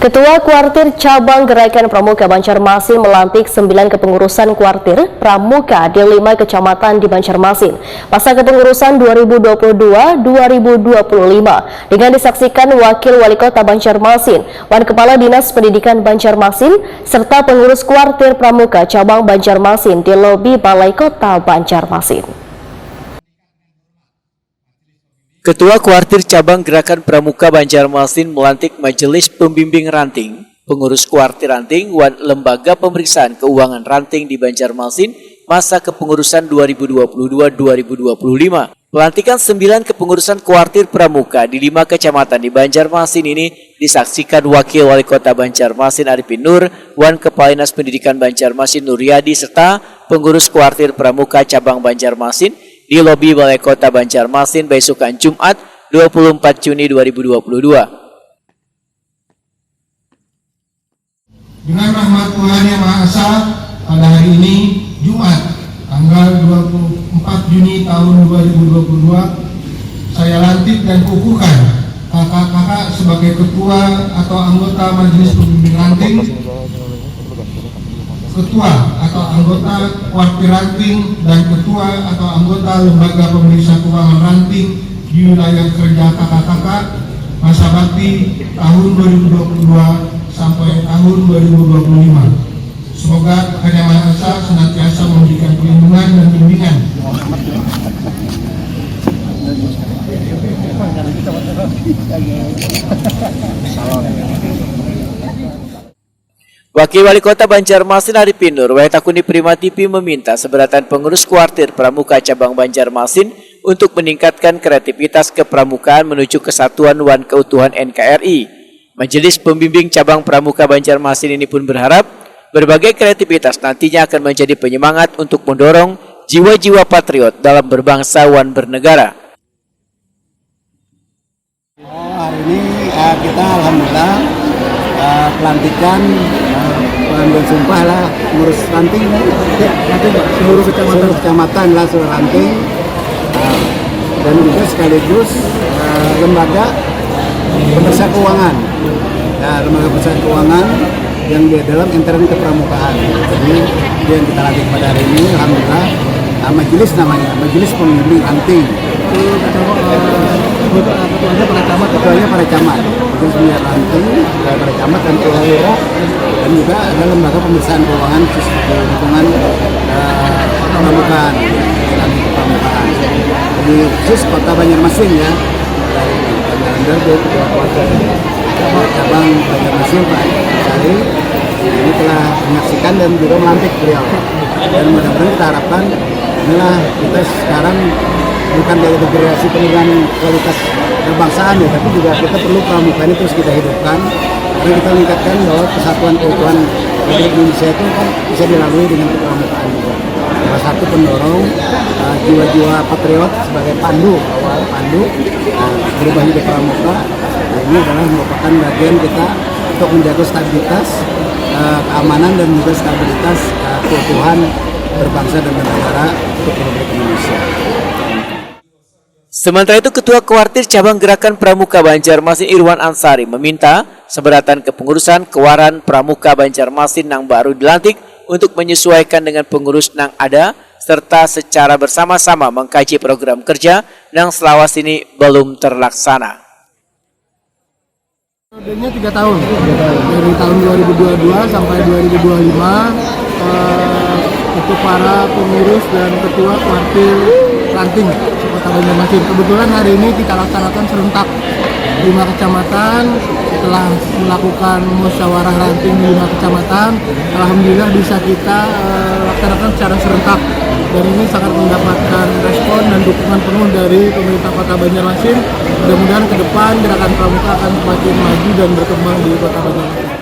Ketua Kuartir Cabang Gerakan Pramuka Banjarmasin melantik 9 kepengurusan Kuartir Pramuka di 5 kecamatan di Banjarmasin. Masa kepengurusan 2022-2025 dengan disaksikan Wakil Wali Kota Banjarmasin, Wan Kepala Dinas Pendidikan Banjarmasin, serta pengurus Kuartir Pramuka Cabang Banjarmasin di lobi Balai Kota Banjarmasin. Ketua Kuartir Cabang Gerakan Pramuka Banjarmasin melantik Majelis Pembimbing Ranting, pengurus Kuartir Ranting, Wan Lembaga Pemeriksaan Keuangan Ranting di Banjarmasin masa kepengurusan 2022-2025. Pelantikan 9 kepengurusan Kuartir Pramuka di 5 kecamatan di Banjarmasin ini disaksikan Wakil Wali Kota Banjarmasin Arifin Nur, Wan Kepala Dinas Pendidikan Banjarmasin Nuryadi, serta pengurus Kuartir Pramuka Cabang Banjarmasin di lobi Balai Kota Banjarmasin besokan Jumat 24 Juni 2022. Dengan rahmat Tuhan Yang Maha Esa, pada hari ini Jumat tanggal 24 Juni tahun 2022, saya lantik dan kukuhkan kakak-kakak sebagai ketua atau anggota Majelis Pembimbing Ranting, ketua atau anggota Kuartir Ranting, dan ketua atau anggota Lembaga Pemeriksa Keuangan Ranting di wilayah kerja kakak-kakak masa bakti tahun 2022 sampai tahun 2025. Semoga Yang Maha Esa senantiasa memberikan perlindungan dan bimbingan. Wakil Wali Kota Banjarmasin Arifin Nur, Waitakuni Prima TV meminta seberatan pengurus Kuartir Pramuka Cabang Banjarmasin untuk meningkatkan kreativitas kepramukaan menuju kesatuan wan keutuhan NKRI. Majelis Pembimbing Cabang Pramuka Banjarmasin ini pun berharap berbagai kreativitas nantinya akan menjadi penyemangat untuk mendorong jiwa-jiwa patriot dalam berbangsa wan bernegara. Hari ini kita alhamdulillah pelantikan pengambil sumpah lah pengurus ranting, seluruh kecamatan lah seluruh ranting, dan juga sekaligus lembaga pemeriksa keuangan, lembaga pemeriksa keuangan yang di dalam intern kepramukaan. Jadi yang kita lantik pada hari ini alhamdulillah majelis namanya, Majelis Pembimbing Ranting. Ketuanya para camat, Majelis Pembimbing Ranting, para camat dan ketua, dan juga ada lembaga pemeriksaan keuangan di lingkungan kepramukaan, kepramukaan. Jadi khusus Kota Banjarmasin ya, dari Ketua Kuartir Cabang Banjarmasin Pak Sari ini telah menyaksikan dan juga melantik beliau, dan mudah-mudahan kita harapkan inilah kita sekarang bukan dari integrasi peningkatan kualitas kebangsaan ya, tapi juga kita perlu pramuka ini terus kita hidupkan, karena kita meningkatkan bahwa kesatuan keutuhan Republik Indonesia itu kan bisa dilalui dengan kepramukaan juga. Salah satu pendorong jiwa-jiwa patriot sebagai pandu awal berubah menjadi pramuka. Ini adalah merupakan bagian kita untuk menjaga stabilitas, keamanan, dan juga stabilitas keutuhan berbangsa dan bernegara untuk Republik Indonesia. Sementara itu, Ketua Kuartir Cabang Gerakan Pramuka Banjarmasin Irwan Ansari meminta seberatan kepengurusan Kewaran Pramuka Banjarmasin yang baru dilantik untuk menyesuaikan dengan pengurus yang ada, serta secara bersama-sama mengkaji program kerja yang selawas ini belum terlaksana. Periodenya 3 tahun, dari tahun 2022 sampai 2025 untuk para pengurus dan ketua Kuartir Ranting Kota Banjarmasin. Kebetulan hari ini kita laksanakan serentak 5 kecamatan. Setelah melakukan musyawarah ranting di 5 kecamatan, alhamdulillah bisa kita laksanakan secara serentak, dan ini sangat mendapatkan respon dan dukungan penuh dari pemerintah Kota Banjarmasin. Mudah-mudahan ke depan gerakan pramuka akan semakin maju dan berkembang di Kota Banjarmasin.